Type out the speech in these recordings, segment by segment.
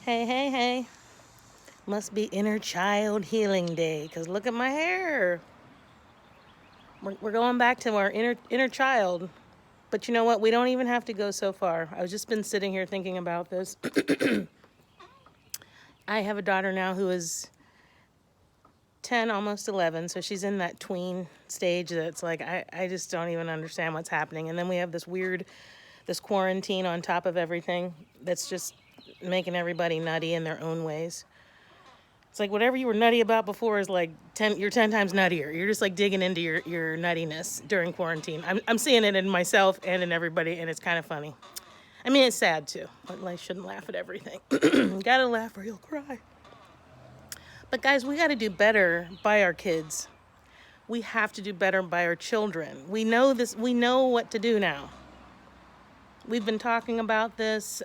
Hey, hey, hey. Must be inner child healing day because look at my hair. We're going back to our inner child. But you know what? We don't even have to go so far. I've just been sitting here thinking about this. I have a daughter now who is 10, almost 11. So she's in that tween stage that's like, I just don't even understand what's happening. And then we have this quarantine on top of everything that's just making everybody nutty in their own ways. It's like whatever you were nutty about before is like you're 10 times nuttier. You're just like digging into your nuttiness during quarantine. I'm seeing it in myself and in everybody, and it's kind of funny. I mean, it's sad too, but I shouldn't laugh at everything. Gotta laugh or you'll cry. But guys, we gotta do better by our kids. We have to do better by our children. We know this, we know what to do now. We've been talking about this.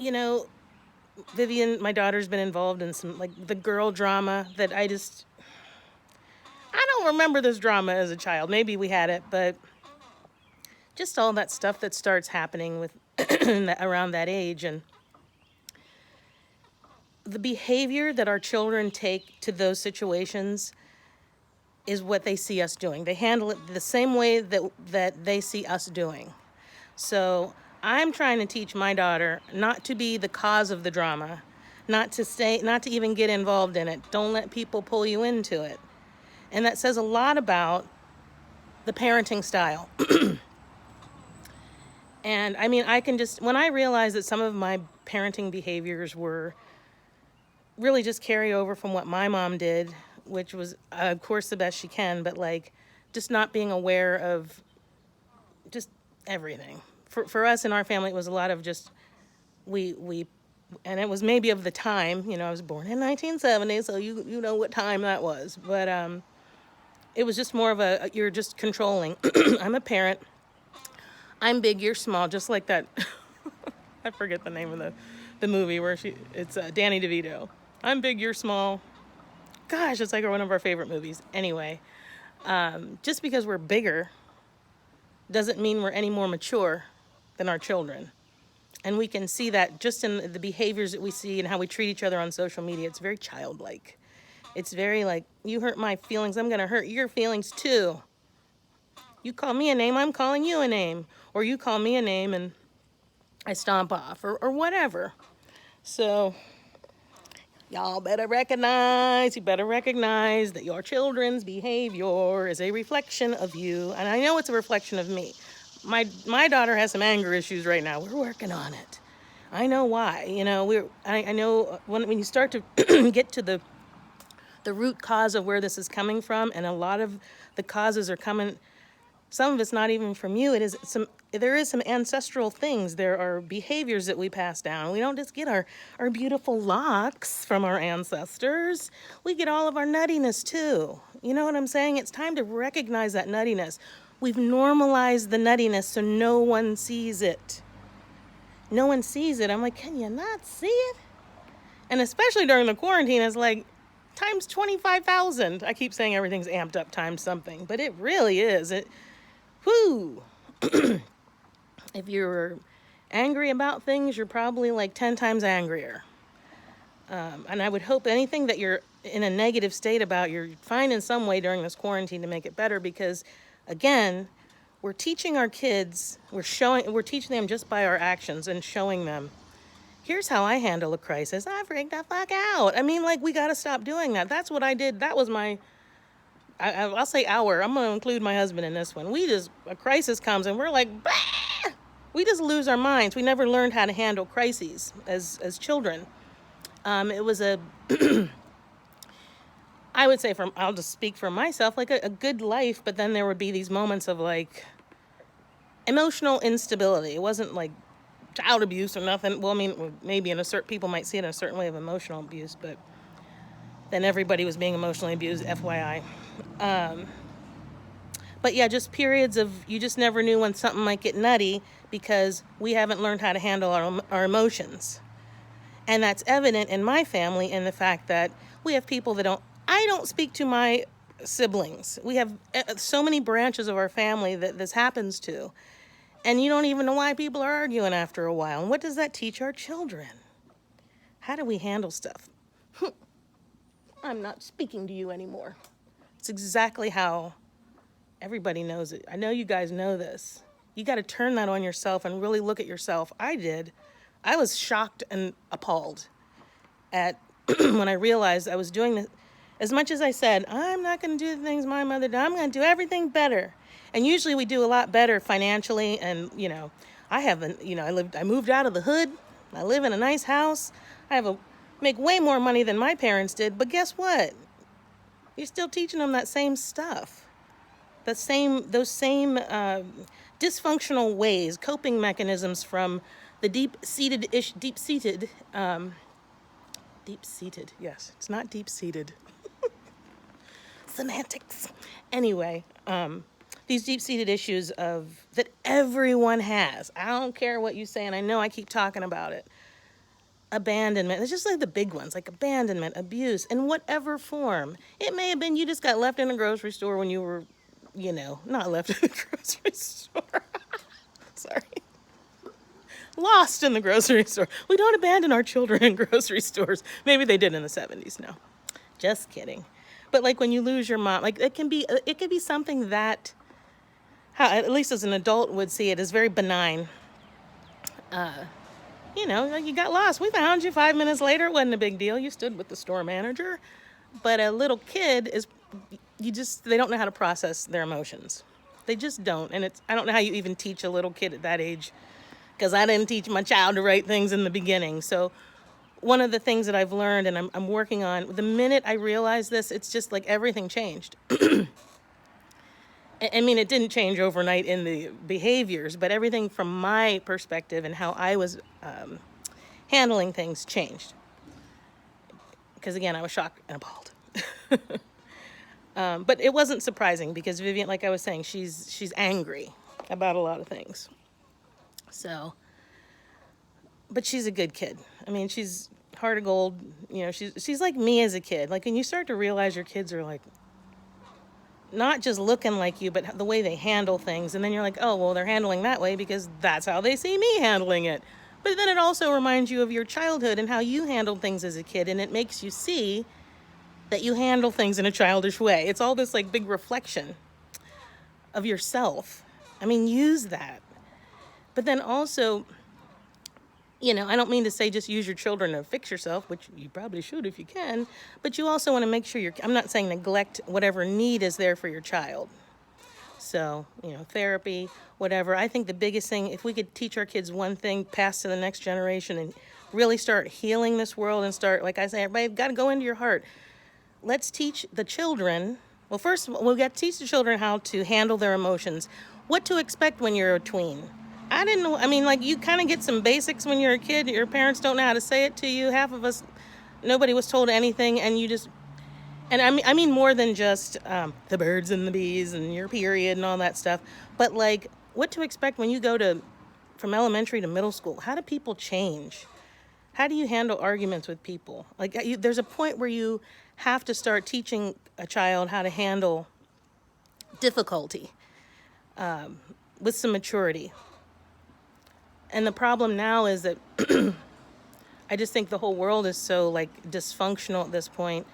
You know, Vivian, my daughter's been involved in some like the girl drama that I don't remember this drama as a child. Maybe we had it, but just all that stuff that starts happening with around that age and the behavior that our children take to those situations is what they see us doing. They handle it the same way that they see us doing. So I'm trying to teach my daughter not to be the cause of the drama, not to even get involved in it. Don't let people pull you into it. And that says a lot about the parenting style. And I mean, when I realized that some of my parenting behaviors were really just carry over from what my mom did, which was, of course, the best she can, but like just not being aware of just everything. For us in our family, it was a lot of just, and it was maybe of the time, I was born in 1970, so you know what time that was. But it was just more of you're just controlling. I'm a parent. I'm big, you're small, just like that. I forget the name of the movie where it's Danny DeVito. I'm big, you're small. Gosh, it's like one of our favorite movies. Anyway, just because we're bigger doesn't mean we're any more mature than our children. And we can see that just in the behaviors that we see and how we treat each other on social media. It's very childlike. It's very like, you hurt my feelings, I'm going to hurt your feelings too. You call me a name, I'm calling you a name. Or you call me a name and I stomp off or whatever. So you better recognize that your children's behavior is a reflection of you. And I know it's a reflection of me. My daughter has some anger issues right now. We're working on it. I know why. I know when you start to get to the root cause of where this is coming from, and a lot of the causes are coming. Some of it's not even from you. There is some ancestral things. There are behaviors that we pass down. We don't just get our beautiful locks from our ancestors. We get all of our nuttiness too. You know what I'm saying? It's time to recognize that nuttiness. We've normalized the nuttiness so no one sees it. No one sees it. I'm like, can you not see it? And especially during the quarantine, it's like times 25,000. I keep saying everything's amped up times something, but it really is. Whoo! If you're angry about things, you're probably like 10 times angrier. And I would hope anything that you're in a negative state about, you're finding some way during this quarantine to make it better because, again, we're teaching our kids, we're teaching them just by our actions and showing them, here's how I handle a crisis. I freaked the fuck out. I mean, like, we got to stop doing that. That's what I did. That was I'll say our. I'm going to include my husband in this one. A crisis comes and we're like, bah! We just lose our minds. We never learned how to handle crises as children. It was I would say I'll just speak for myself, like a good life, but then there would be these moments of like emotional instability. It wasn't like child abuse or nothing. Well, I mean, maybe people might see it in a certain way of emotional abuse, but then everybody was being emotionally abused, FYI. But yeah, just periods of you just never knew when something might get nutty because we haven't learned how to handle our emotions. And that's evident in my family in the fact that we have people I don't speak to my siblings. We have so many branches of our family that this happens to. And you don't even know why people are arguing after a while. And what does that teach our children? How do we handle stuff? I'm not speaking to you anymore. It's exactly how everybody knows it. I know you guys know this. You got to turn that on yourself and really look at yourself. I did. I was shocked and appalled at when I realized I was doing this. As much as I said, I'm not going to do the things my mother did, I'm going to do everything better. And usually we do a lot better financially. And, I moved out of the hood. I live in a nice house. Make way more money than my parents did. But guess what? You're still teaching them that same stuff. Those same dysfunctional ways, coping mechanisms from the deep-seated, yes, it's not deep-seated. Semantics. Anyway, these deep-seated issues that everyone has. I don't care what you say, and I know I keep talking about it. Abandonment. It's just like the big ones, like abandonment, abuse, in whatever form. It may have been you just got left in a grocery store when you were, not left in the grocery store. Sorry. Lost in the grocery store. We don't abandon our children in grocery stores. Maybe they did in the 70s. No, just kidding. But like when you lose your mom, like it could be something that, how at least as an adult would see it, as very benign. Like you got lost. We found you 5 minutes later. It wasn't a big deal. You stood with the store manager. But a little kid they don't know how to process their emotions. They just don't. And I don't know how you even teach a little kid at that age, because I didn't teach my child the right things in the beginning. So one of the things that I've learned and I'm working on, the minute I realized this, it's just like everything changed. I mean, it didn't change overnight in the behaviors, but everything from my perspective and how I was handling things changed. Because again, I was shocked and appalled. But it wasn't surprising because Vivian, like I was saying, she's angry about a lot of things. So, but she's a good kid. I mean, she's heart of gold. She's like me as a kid. Like when you start to realize your kids are like not just looking like you, but the way they handle things. And then you're like, oh, well, they're handling that way because that's how they see me handling it. But then it also reminds you of your childhood and how you handled things as a kid. And it makes you see that you handle things in a childish way. It's all this like big reflection of yourself. I mean, use that. But then also, I don't mean to say just use your children to fix yourself, which you probably should if you can, but you also want to make sure I'm not saying neglect whatever need is there for your child. So, therapy, whatever. I think the biggest thing, if we could teach our kids one thing, pass to the next generation and really start healing this world and start, like I say, everybody got to go into your heart. Let's teach the children, well, first of all, we've got to teach the children how to handle their emotions, what to expect when you're a tween. I didn't know. I mean, like you kind of get some basics when you're a kid. Your parents don't know how to say it to you. Half of us, nobody was told anything, and you just. And I mean more than just the birds and the bees and your period and all that stuff, but like what to expect when you go from elementary to middle school. How do people change? How do you handle arguments with people? Like there's a point where you have to start teaching a child how to handle difficulty with some maturity. And the problem now is that I just think the whole world is so like dysfunctional at this point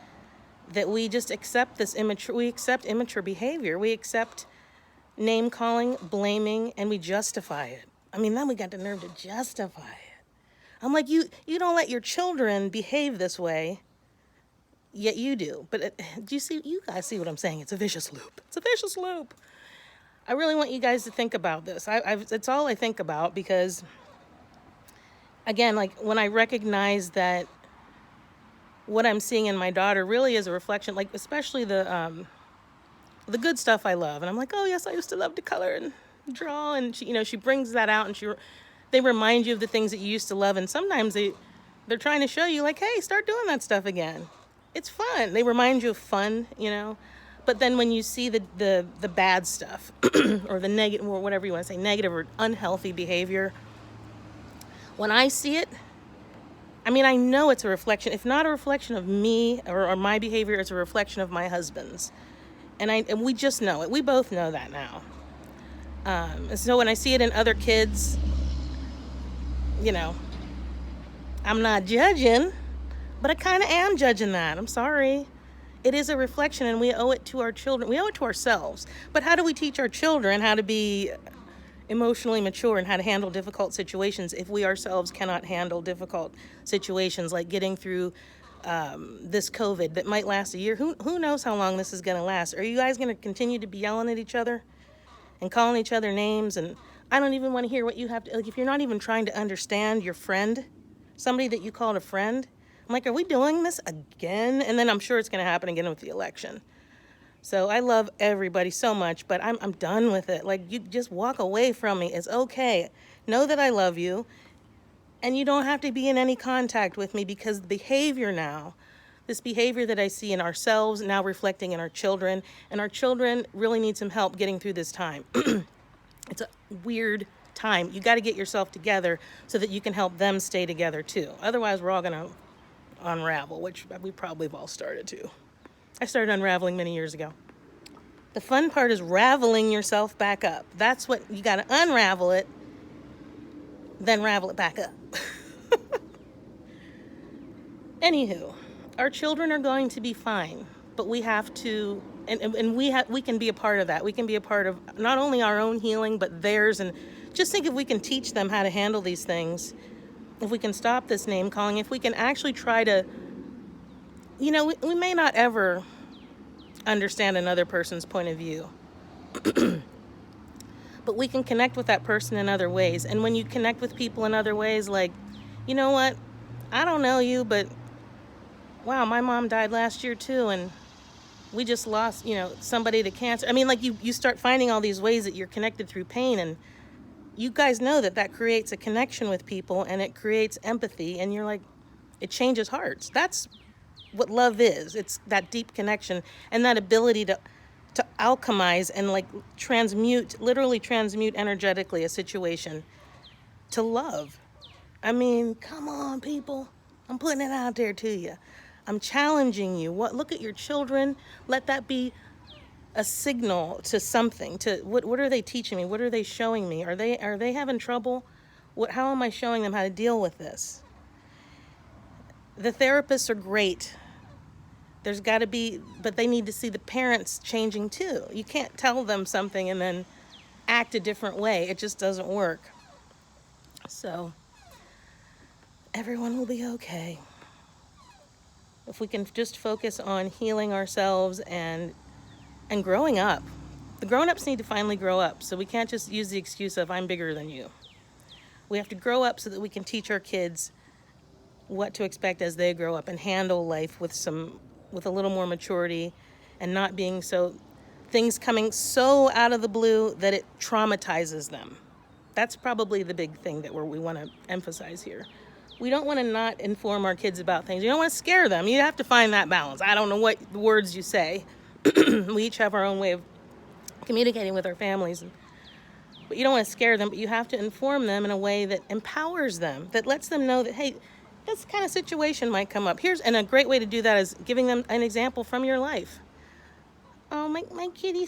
that we just accept immature behavior. We accept name calling, blaming, and we justify it. I mean, then we got the nerve to justify it. I'm like, you don't let your children behave this way, yet you do. But do you guys see what I'm saying? It's a vicious loop. It's a vicious loop. I really want you guys to think about this. It's all I think about because, again, like when I recognize that what I'm seeing in my daughter really is a reflection, like especially the good stuff I love. And I'm like, oh, yes, I used to love to color and draw. And she brings that out and they remind you of the things that you used to love. And sometimes they're trying to show you like, hey, start doing that stuff again. It's fun. They remind you of fun, But then when you see the bad stuff or the negative, or whatever you want to say, negative or unhealthy behavior, when I see it, I mean, I know it's a reflection. If not a reflection of me or my behavior, it's a reflection of my husband's. And we just know it. We both know that now. And so when I see it in other kids, you know, I'm not judging, but I kind of am judging that. I'm sorry. It is a reflection, and we owe it to our children. We owe it to ourselves. But how do we teach our children how to be emotionally mature and how to handle difficult situations if we ourselves cannot handle difficult situations, like getting through this COVID that might last a year? Who knows how long this is going to last? Are you guys going to continue to be yelling at each other and calling each other names? And I don't even want to hear what you have to, like, if you're not even trying to understand your friend, somebody that you called a friend. I'm like, are we doing this again? And then I'm sure it's going to happen again with the election. So I love everybody so much, but I'm done with it. Like, you just walk away from me. It's okay. Know that I love you, and you don't have to be in any contact with me, because the behavior now, this behavior that I see in ourselves, now reflecting in our children, and our children really need some help getting through this time. It's a weird time. You got to get yourself together so that you can help them stay together too. Otherwise, we're all going to unravel, which we probably have all started to. I started unraveling many years ago. The fun part is raveling yourself back up. That's what you got to unravel it, then ravel it back up. Anywho, our children are going to be fine, but we have to, and we can be a part of that. We can be a part of not only our own healing, but theirs. And just think, if we can teach them how to handle these things, if we can stop this name calling, if we can actually try to, we may not ever understand another person's point of view, but we can connect with that person in other ways. And when you connect with people in other ways, like, you know what, I don't know you, but wow, my mom died last year too, and we just lost, somebody to cancer. I mean, like, you start finding all these ways that you're connected through pain, and you guys know that creates a connection with people, and it creates empathy, and you're like, it changes hearts. That's what love is. It's that deep connection and that ability to alchemize and, like, literally transmute energetically a situation to love. I mean, come on, people. I'm putting it out there to you. I'm challenging you. Look at your children. Let that be a signal to something. To what are they teaching me? What are they showing me? Are they having trouble? How am I showing them how to deal with this? The therapists are great. There's got to be, but they need to see the parents changing too. You can't tell them something and then act a different way. It just doesn't work. So everyone will be okay if we can just focus on healing ourselves and growing up. The grown-ups need to finally grow up, so we can't just use the excuse of I'm bigger than you. We have to grow up so that we can teach our kids what to expect as they grow up and handle life with a little more maturity, and not being things coming so out of the blue that it traumatizes them. That's probably the big thing that we want to emphasize here. We don't want to not inform our kids about things. You don't want to scare them. You have to find that balance. I don't know what words you say. We each have our own way of communicating with our families. But you don't want to scare them, but you have to inform them in a way that empowers them, that lets them know that, hey, this kind of situation might come up. And a great way to do that is giving them an example from your life. Oh, my kitty